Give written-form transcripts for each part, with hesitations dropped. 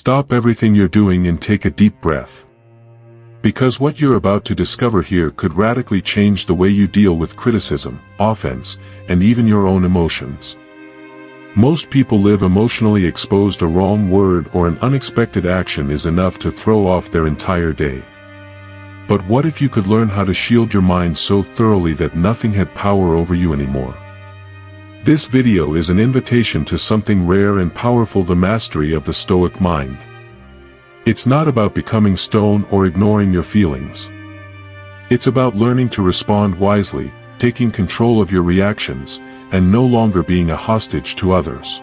Stop everything you're doing and take a deep breath. Because what you're about to discover here could radically change the way you deal with criticism, offense, and even your own emotions. Most people live emotionally exposed. A wrong word or an unexpected action is enough to throw off their entire day. But what if you could learn how to shield your mind so thoroughly that nothing had power over you anymore? This video is an invitation to something rare and powerful: the mastery of the Stoic mind. It's not about becoming stone or ignoring your feelings. It's about learning to respond wisely, taking control of your reactions, and no longer being a hostage to others.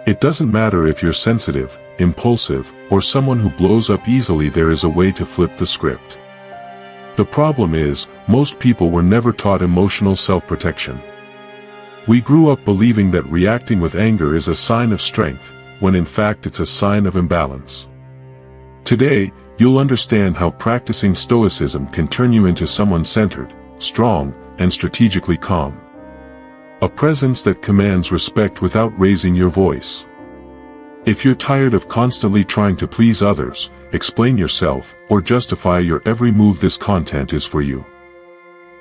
It doesn't matter if you're sensitive, impulsive, or someone who blows up easily. There is a way to flip the script. The problem is, most people were never taught emotional self-protection. We grew up believing that reacting with anger is a sign of strength, when in fact it's a sign of imbalance. Today, you'll understand how practicing Stoicism can turn you into someone centered, strong, and strategically calm. A presence that commands respect without raising your voice. If you're tired of constantly trying to please others, explain yourself, or justify your every move, this content is for you.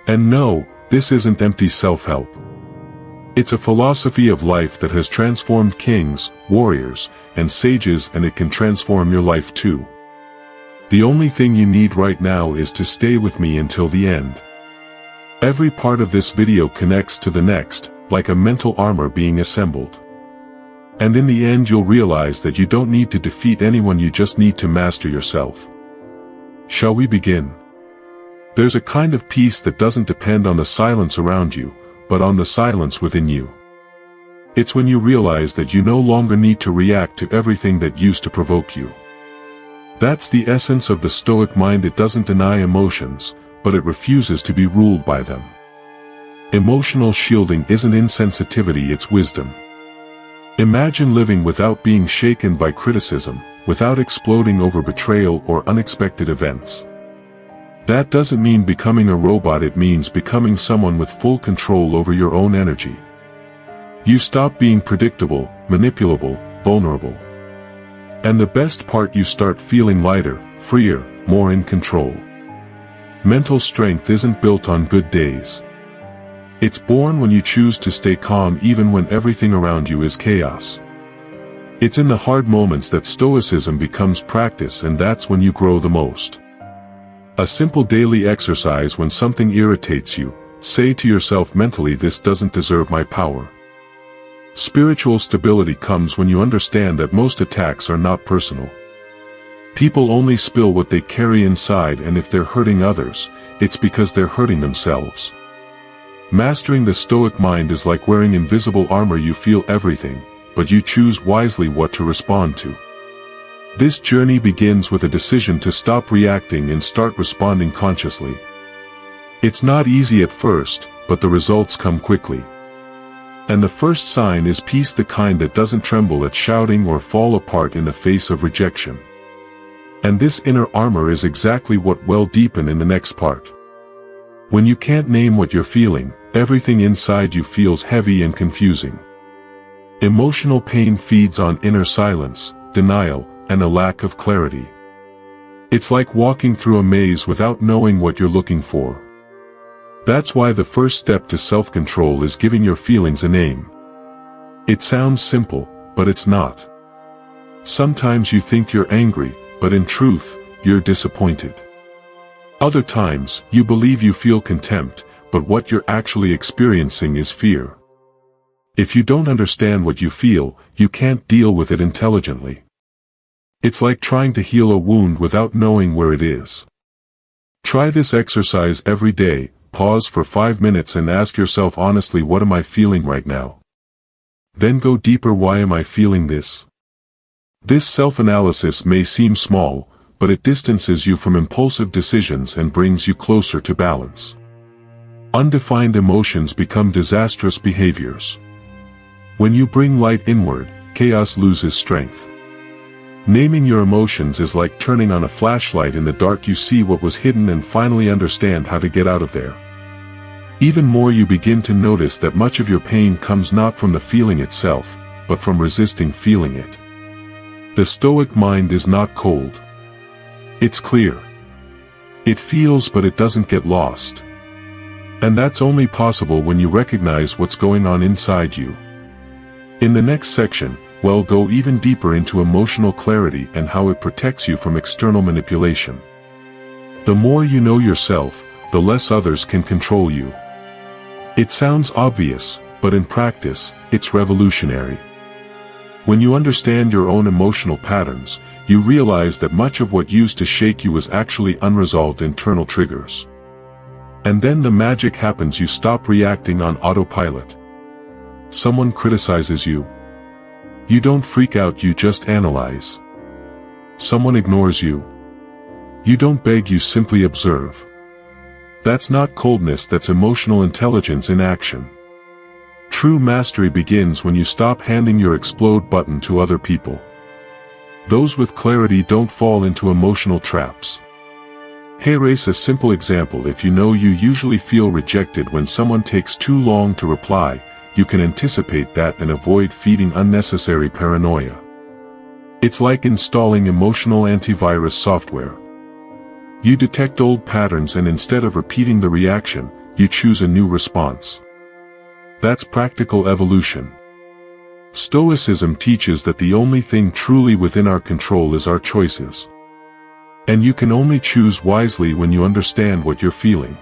And no, this isn't empty self-help. It's a philosophy of life that has transformed kings, warriors, and sages, and it can transform your life too. The only thing you need right now is to stay with me until the end. Every part of this video connects to the next, like a mental armor being assembled. And in the end you'll realize that you don't need to defeat anyone, you just need to master yourself. Shall we begin? There's a kind of peace that doesn't depend on the silence around you, but on the silence within you. It's when you realize that you no longer need to react to everything that used to provoke you. That's the essence of the Stoic mind. It doesn't deny emotions, but it refuses to be ruled by them. Emotional shielding isn't insensitivity, it's wisdom. Imagine living without being shaken by criticism, without exploding over betrayal or unexpected events. That doesn't mean becoming a robot, it means becoming someone with full control over your own energy. You stop being predictable, manipulable, vulnerable. And the best part, you start feeling lighter, freer, more in control. Mental strength isn't built on good days. It's born when you choose to stay calm even when everything around you is chaos. It's in the hard moments that Stoicism becomes practice, and that's when you grow the most. A simple daily exercise: when something irritates you, say to yourself mentally, "This doesn't deserve my power." Spiritual stability comes when you understand that most attacks are not personal. People only spill what they carry inside, and if they're hurting others, it's because they're hurting themselves. Mastering the Stoic mind is like wearing invisible armor. You feel everything, but you choose wisely what to respond to. This journey begins with a decision to stop reacting and start responding consciously. It's not easy at first, but the results come quickly. And the first sign is peace, the kind that doesn't tremble at shouting or fall apart in the face of rejection. And this inner armor is exactly what will deepen in the next part. When you can't name what you're feeling, everything inside you feels heavy and confusing. Emotional pain feeds on inner silence, denial, and a lack of clarity. It's like walking through a maze without knowing what you're looking for. That's why the first step to self-control is giving your feelings a name. It sounds simple, but it's not. Sometimes you think you're angry, but in truth, you're disappointed. Other times, you believe you feel contempt, but what you're actually experiencing is fear. If you don't understand what you feel, you can't deal with it intelligently. It's like trying to heal a wound without knowing where it is. Try this exercise every day. Pause for 5 minutes and ask yourself honestly, what am I feeling right now? Then go deeper. Why am I feeling this? This self-analysis may seem small, but it distances you from impulsive decisions and brings you closer to balance. Undefined emotions become disastrous behaviors. When you bring light inward, chaos loses strength. Naming your emotions is like turning on a flashlight in the dark. You see what was hidden and finally understand how to get out of there. Even more, you begin to notice that much of your pain comes not from the feeling itself, but from resisting feeling it. The Stoic mind is not cold. It's clear. It feels but it doesn't get lost. And that's only possible when you recognize what's going on inside you. In the next section, we'll go even deeper into emotional clarity and how it protects you from external manipulation. The more you know yourself, the less others can control you. It sounds obvious, but in practice, it's revolutionary. When you understand your own emotional patterns, you realize that much of what used to shake you was actually unresolved internal triggers. And then the magic happens: you stop reacting on autopilot. Someone criticizes you. You don't freak out, you just analyze. Someone ignores you. You don't beg, you simply observe. That's not coldness, that's emotional intelligence in action. True mastery begins when you stop handing your explode button to other people. Those with clarity don't fall into emotional traps. Here's a simple example: if you know you usually feel rejected when someone takes too long to reply, you can anticipate that and avoid feeding unnecessary paranoia. It's like installing emotional antivirus software. You detect old patterns and instead of repeating the reaction, you choose a new response. That's practical evolution. Stoicism teaches that the only thing truly within our control is our choices. And you can only choose wisely when you understand what you're feeling.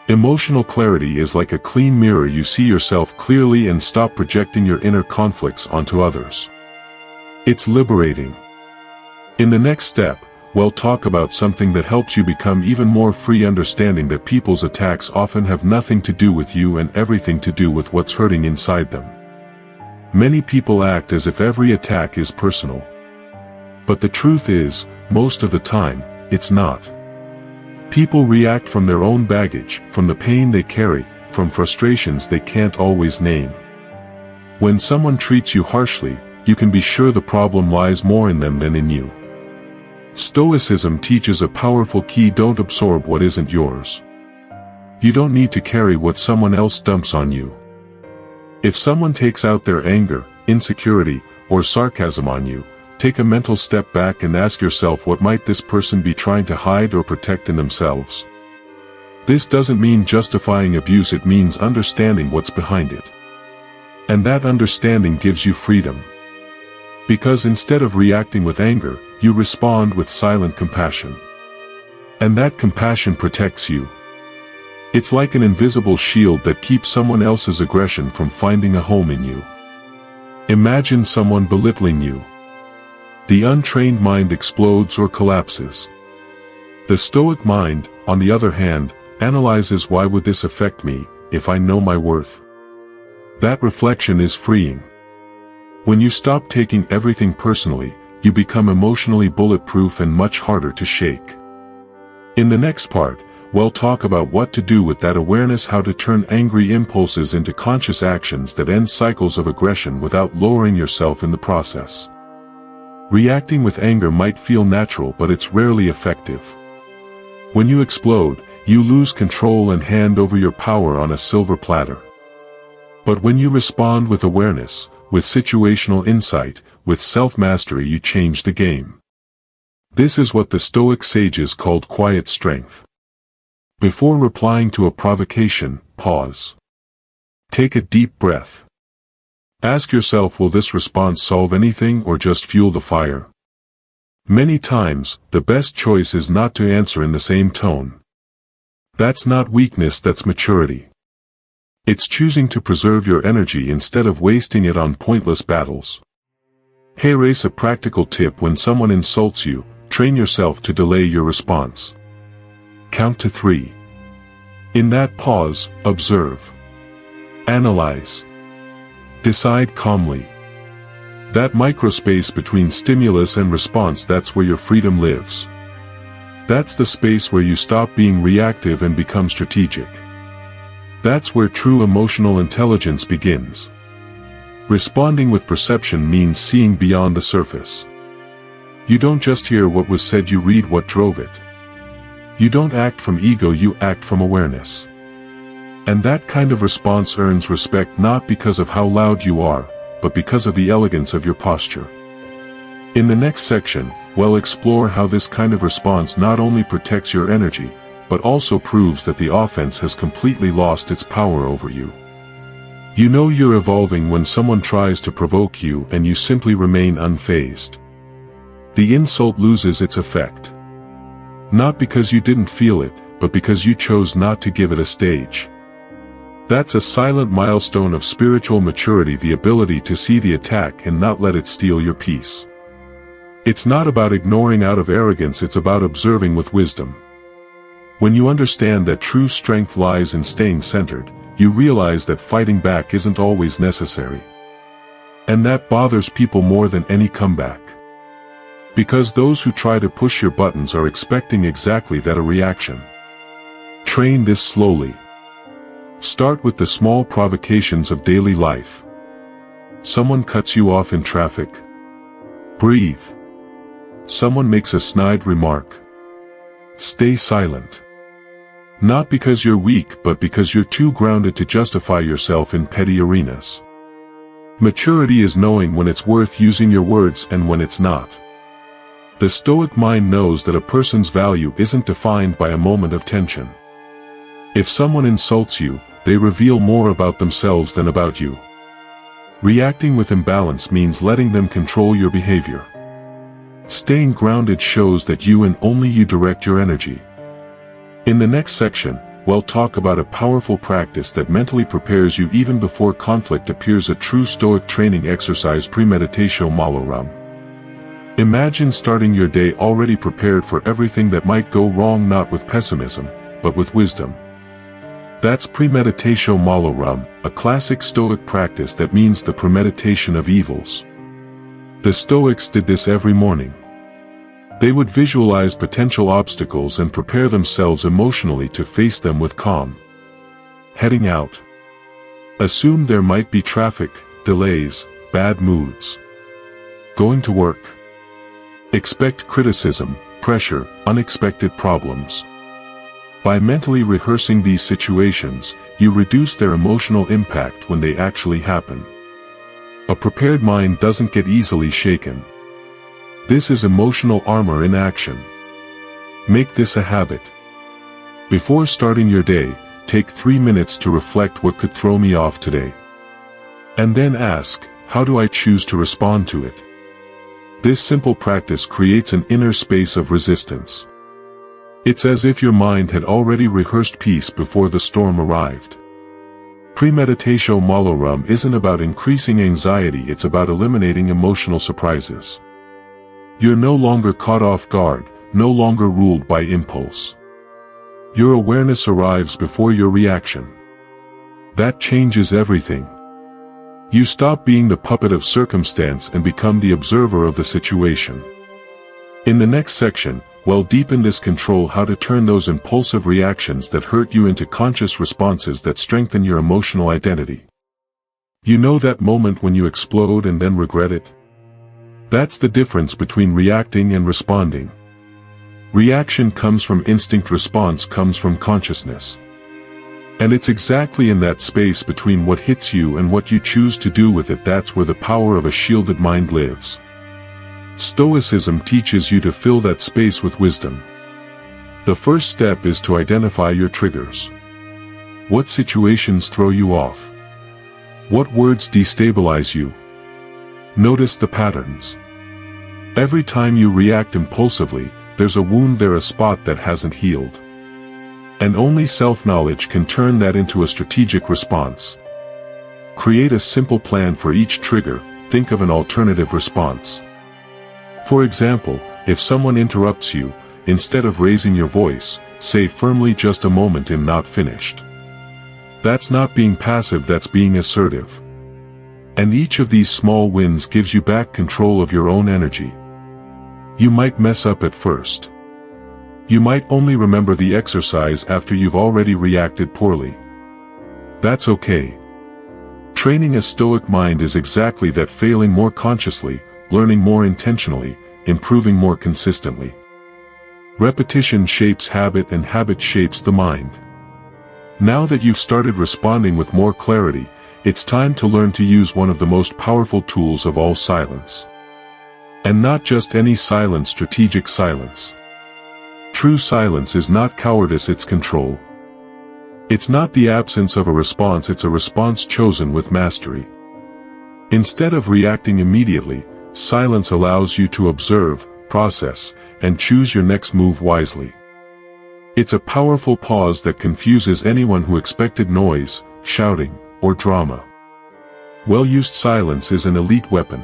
Emotional clarity is like a clean mirror: you see yourself clearly and stop projecting your inner conflicts onto others. It's liberating. In the next step, we'll talk about something that helps you become even more free, understanding that people's attacks often have nothing to do with you and everything to do with what's hurting inside them. Many people act as if every attack is personal. But the truth is, most of the time, it's not. People react from their own baggage, from the pain they carry, from frustrations they can't always name. When someone treats you harshly, you can be sure the problem lies more in them than in you. Stoicism teaches a powerful key: don't absorb what isn't yours. You don't need to carry what someone else dumps on you. If someone takes out their anger, insecurity, or sarcasm on you, take a mental step back and ask yourself, what might this person be trying to hide or protect in themselves? This doesn't mean justifying abuse, it means understanding what's behind it. And that understanding gives you freedom. Because instead of reacting with anger, you respond with silent compassion. And that compassion protects you. It's like an invisible shield that keeps someone else's aggression from finding a home in you. Imagine someone belittling you. The untrained mind explodes or collapses. The Stoic mind, on the other hand, analyzes: why would this affect me, if I know my worth? That reflection is freeing. When you stop taking everything personally, you become emotionally bulletproof and much harder to shake. In the next part, we'll talk about what to do with that awareness, how to turn angry impulses into conscious actions that end cycles of aggression without lowering yourself in the process. Reacting with anger might feel natural, but it's rarely effective. When you explode, you lose control and hand over your power on a silver platter. But when you respond with awareness, with situational insight, with self-mastery, you change the game. This is what the Stoic sages called quiet strength. Before replying to a provocation, pause. Take a deep breath. Ask yourself, will this response solve anything or just fuel the fire? Many times, the best choice is not to answer in the same tone. That's not weakness, that's maturity. It's choosing to preserve your energy instead of wasting it on pointless battles. Here's a practical tip: when someone insults you, train yourself to delay your response. Count to 3. In that pause, observe. Analyze. Decide calmly. That microspace between stimulus and response, that's where your freedom lives. That's the space where you stop being reactive and become strategic. That's where true emotional intelligence begins. Responding with perception means seeing beyond the surface. You don't just hear what was said, you read what drove it. You don't act from ego, you act from awareness. And that kind of response earns respect not because of how loud you are, but because of the elegance of your posture. In the next section, we'll explore how this kind of response not only protects your energy, but also proves that the offense has completely lost its power over you. You know you're evolving when someone tries to provoke you and you simply remain unfazed. The insult loses its effect. Not because you didn't feel it, but because you chose not to give it a stage. That's a silent milestone of spiritual maturity, the ability to see the attack and not let it steal your peace. It's not about ignoring out of arrogance, it's about observing with wisdom. When you understand that true strength lies in staying centered, you realize that fighting back isn't always necessary. And that bothers people more than any comeback. Because those who try to push your buttons are expecting exactly that, a reaction. Train this slowly. Start with the small provocations of daily life. Someone cuts you off in traffic. Breathe. Someone makes a snide remark. Stay silent. Not because you're weak, but because you're too grounded to justify yourself in petty arenas. Maturity is knowing when it's worth using your words and when it's not. The Stoic mind knows that a person's value isn't defined by a moment of tension. If someone insults you, they reveal more about themselves than about you. Reacting with imbalance means letting them control your behavior. Staying grounded shows that you and only you direct your energy. In the next section, we'll talk about a powerful practice that mentally prepares you even before conflict appears, a true Stoic training exercise, premeditatio malorum. Imagine starting your day already prepared for everything that might go wrong, not with pessimism, but with wisdom. That's premeditatio malorum, a classic Stoic practice that means the premeditation of evils. The Stoics did this every morning. They would visualize potential obstacles and prepare themselves emotionally to face them with calm. Heading out. Assume there might be traffic, delays, bad moods. Going to work. Expect criticism, pressure, unexpected problems. By mentally rehearsing these situations, you reduce their emotional impact when they actually happen. A prepared mind doesn't get easily shaken. This is emotional armor in action. Make this a habit. Before starting your day, take 3 minutes to reflect what could throw me off today. And then ask, how do I choose to respond to it? This simple practice creates an inner space of resistance. It's as if your mind had already rehearsed peace before the storm arrived. Premeditatio malorum isn't about increasing anxiety, it's about eliminating emotional surprises. You're no longer caught off guard, no longer ruled by impulse. Your awareness arrives before your reaction. That changes everything. You stop being the puppet of circumstance and become the observer of the situation. In the next section, we'll deepen this control, how to turn those impulsive reactions that hurt you into conscious responses that strengthen your emotional identity. You know that moment when you explode and then regret it? That's the difference between reacting and responding. Reaction comes from instinct, response comes from consciousness. And it's exactly in that space between what hits you and what you choose to do with it that's where the power of a shielded mind lives. Stoicism teaches you to fill that space with wisdom. The first step is to identify your triggers. What situations throw you off? What words destabilize you? Notice the patterns. Every time you react impulsively, there's a wound there, a spot that hasn't healed. And only self-knowledge can turn that into a strategic response. Create a simple plan for each trigger, think of an alternative response. For example, if someone interrupts you, instead of raising your voice, say firmly, just a moment, I'm not finished. That's not being passive, that's being assertive. And each of these small wins gives you back control of your own energy. You might mess up at first. You might only remember the exercise after you've already reacted poorly. That's okay. Training a Stoic mind is exactly that, failing more consciously, learning more intentionally, improving more consistently. Repetition shapes habit and habit shapes the mind. Now that you've started responding with more clarity, it's time to learn to use one of the most powerful tools of all, silence. And not just any silence, strategic silence. True silence is not cowardice, it's control. It's not the absence of a response, it's a response chosen with mastery. Instead of reacting immediately, silence allows you to observe, process, and choose your next move wisely. It's a powerful pause that confuses anyone who expected noise, shouting, or drama. Well-used silence is an elite weapon.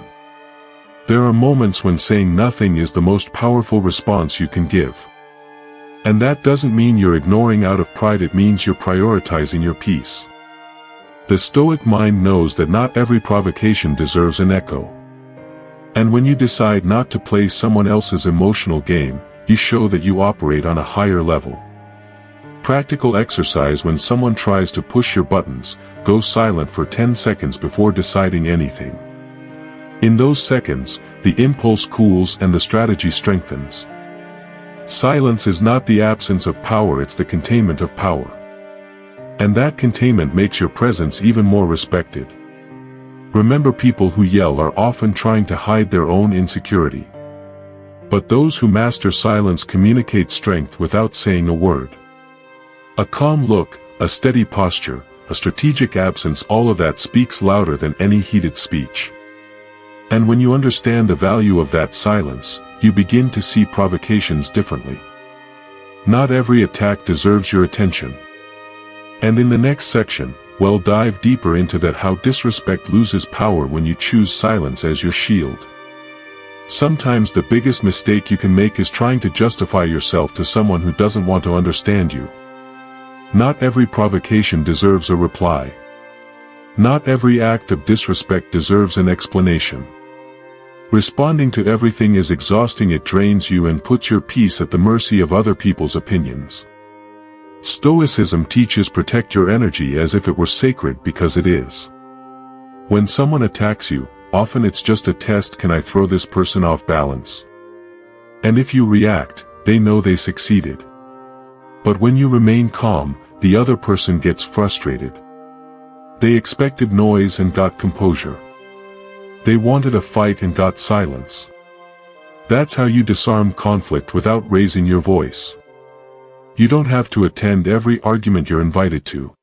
There are moments when saying nothing is the most powerful response you can give. And that doesn't mean you're ignoring out of pride, it means you're prioritizing your peace. The Stoic mind knows that not every provocation deserves an echo. And when you decide not to play someone else's emotional game, you show that you operate on a higher level. Practical exercise: when someone tries to push your buttons, go silent for 10 seconds before deciding anything. In those seconds, the impulse cools and the strategy strengthens. Silence is not the absence of power, it's the containment of power. And that containment makes your presence even more respected. Remember, people who yell are often trying to hide their own insecurity. But those who master silence communicate strength without saying a word. A calm look, a steady posture, a strategic absence, all of that speaks louder than any heated speech. And when you understand the value of that silence, you begin to see provocations differently. Not every attack deserves your attention. And in the next section, we'll dive deeper into that, how disrespect loses power when you choose silence as your shield. Sometimes the biggest mistake you can make is trying to justify yourself to someone who doesn't want to understand you. Not every provocation deserves a reply. Not every act of disrespect deserves an explanation. Responding to everything is exhausting, it drains you and puts your peace at the mercy of other people's opinions. Stoicism teaches protect your energy as if it were sacred, because it is. When someone attacks you, often it's just a test: can I throw this person off balance? And if you react, they know they succeeded. But when you remain calm, the other person gets frustrated. They expected noise and got composure. They wanted a fight and got silence. That's how you disarm conflict without raising your voice. You don't have to attend every argument you're invited to.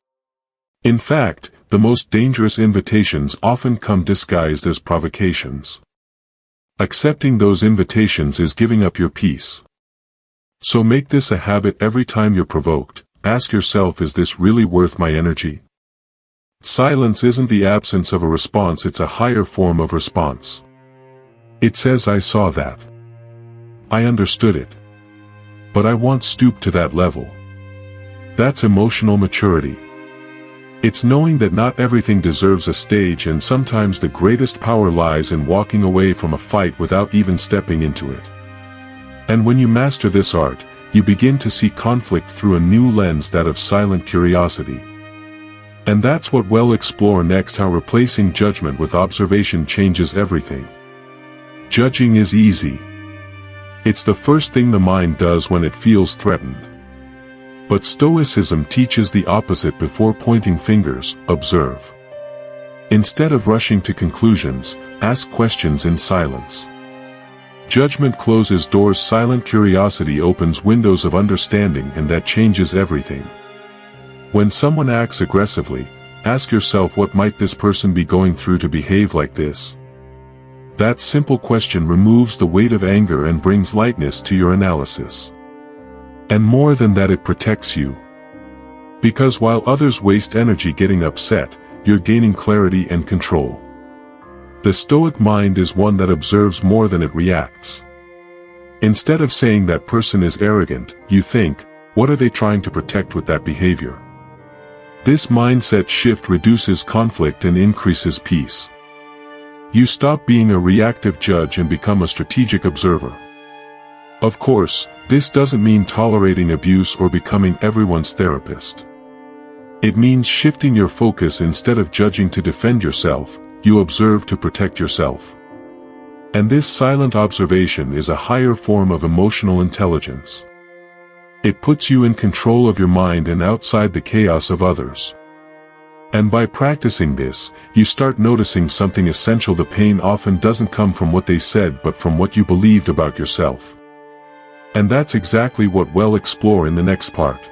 In fact, the most dangerous invitations often come disguised as provocations. Accepting those invitations is giving up your peace. So make this a habit: every time you're provoked, ask yourself, is this really worth my energy? Silence isn't the absence of a response, it's a higher form of response. It says, I saw that. I understood it. But I won't stoop to that level. That's emotional maturity. It's knowing that not everything deserves a stage, and sometimes the greatest power lies in walking away from a fight without even stepping into it. And when you master this art, you begin to see conflict through a new lens, that of silent curiosity. And that's what we'll explore next: how replacing judgment with observation changes everything. Judging is easy. It's the first thing the mind does when it feels threatened. But Stoicism teaches the opposite: before pointing fingers, observe. Instead of rushing to conclusions, ask questions in silence. Judgment closes doors, silent curiosity opens windows of understanding, and that changes everything. When someone acts aggressively, ask yourself, what might this person be going through to behave like this? That simple question removes the weight of anger and brings lightness to your analysis. And more than that, it protects you. Because while others waste energy getting upset, you're gaining clarity and control. The Stoic mind is one that observes more than it reacts. Instead of saying that person is arrogant, you think, what are they trying to protect with that behavior? This mindset shift reduces conflict and increases peace. You stop being a reactive judge and become a strategic observer. Of course, this doesn't mean tolerating abuse or becoming everyone's therapist. It means shifting your focus. Instead of judging to defend yourself, you observe to protect yourself. And this silent observation is a higher form of emotional intelligence. It puts you in control of your mind and outside the chaos of others. And by practicing this, you start noticing something essential. The pain often doesn't come from what they said but from what you believed about yourself. And that's exactly what we'll explore in the next part.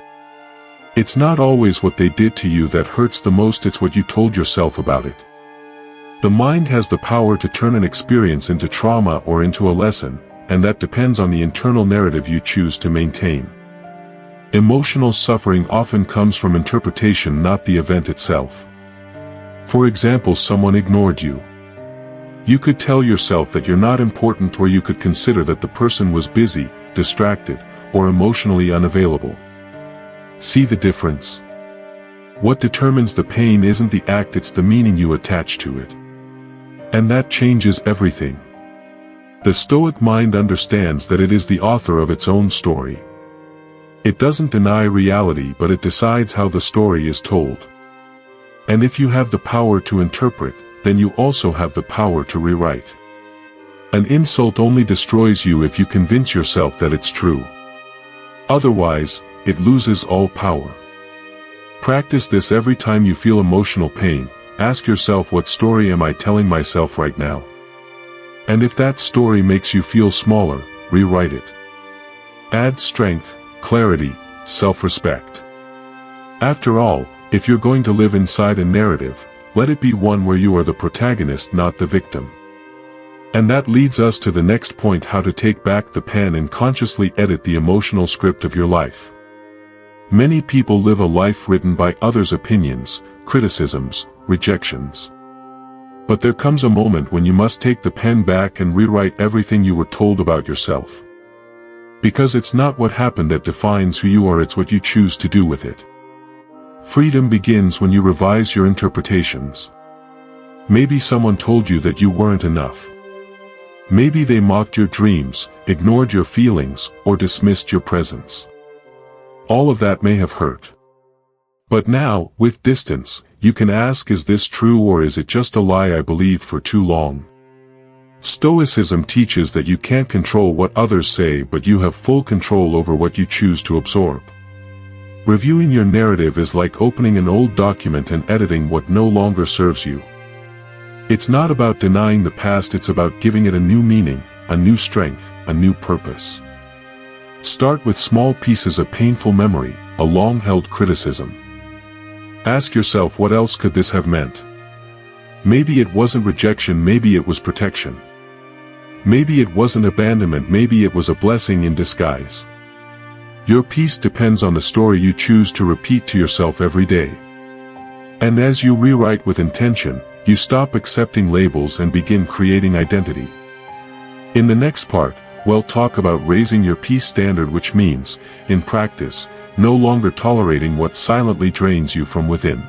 It's not always what they did to you that hurts the most, it's what you told yourself about it. The mind has the power to turn an experience into trauma or into a lesson, and that depends on the internal narrative you choose to maintain. Emotional suffering often comes from interpretation, not the event itself. For example, someone ignored you. You could tell yourself that you're not important, or you could consider that the person was busy, distracted, or emotionally unavailable. See the difference? What determines the pain isn't the act, it's the meaning you attach to it. And that changes everything. The Stoic mind understands that it is the author of its own story. It doesn't deny reality, but it decides how the story is told. And if you have the power to interpret, then you also have the power to rewrite. An insult only destroys you if you convince yourself that it's true. Otherwise, it loses all power. Practice this every time you feel emotional pain. Ask yourself, what story am I telling myself right now? And if that story makes you feel smaller, rewrite it. Add strength, clarity, self-respect. After all, if you're going to live inside a narrative, let it be one where you are the protagonist, not the victim. And that leads us to the next point: how to take back the pen and consciously edit the emotional script of your life. Many people live a life written by others' opinions, criticisms, rejections. But there comes a moment when you must take the pen back and rewrite everything you were told about yourself. Because it's not what happened that defines who you are, it's what you choose to do with it. Freedom begins when you revise your interpretations. Maybe someone told you that you weren't enough. Maybe they mocked your dreams, ignored your feelings, or dismissed your presence. All of that may have hurt. But now, with distance, you can ask, is this true, or is it just a lie I believed for too long? Stoicism teaches that you can't control what others say, but you have full control over what you choose to absorb. Reviewing your narrative is like opening an old document and editing what no longer serves you. It's not about denying the past, it's about giving it a new meaning, a new strength, a new purpose. Start with small pieces of painful memory, a long-held criticism. Ask yourself, what else could this have meant? Maybe it wasn't rejection, maybe it was protection. Maybe it wasn't abandonment, maybe it was a blessing in disguise. Your peace depends on the story you choose to repeat to yourself every day. And as you rewrite with intention, you stop accepting labels and begin creating identity. In the next part, we'll talk about raising your peace standard, which means, in practice, no longer tolerating what silently drains you from within.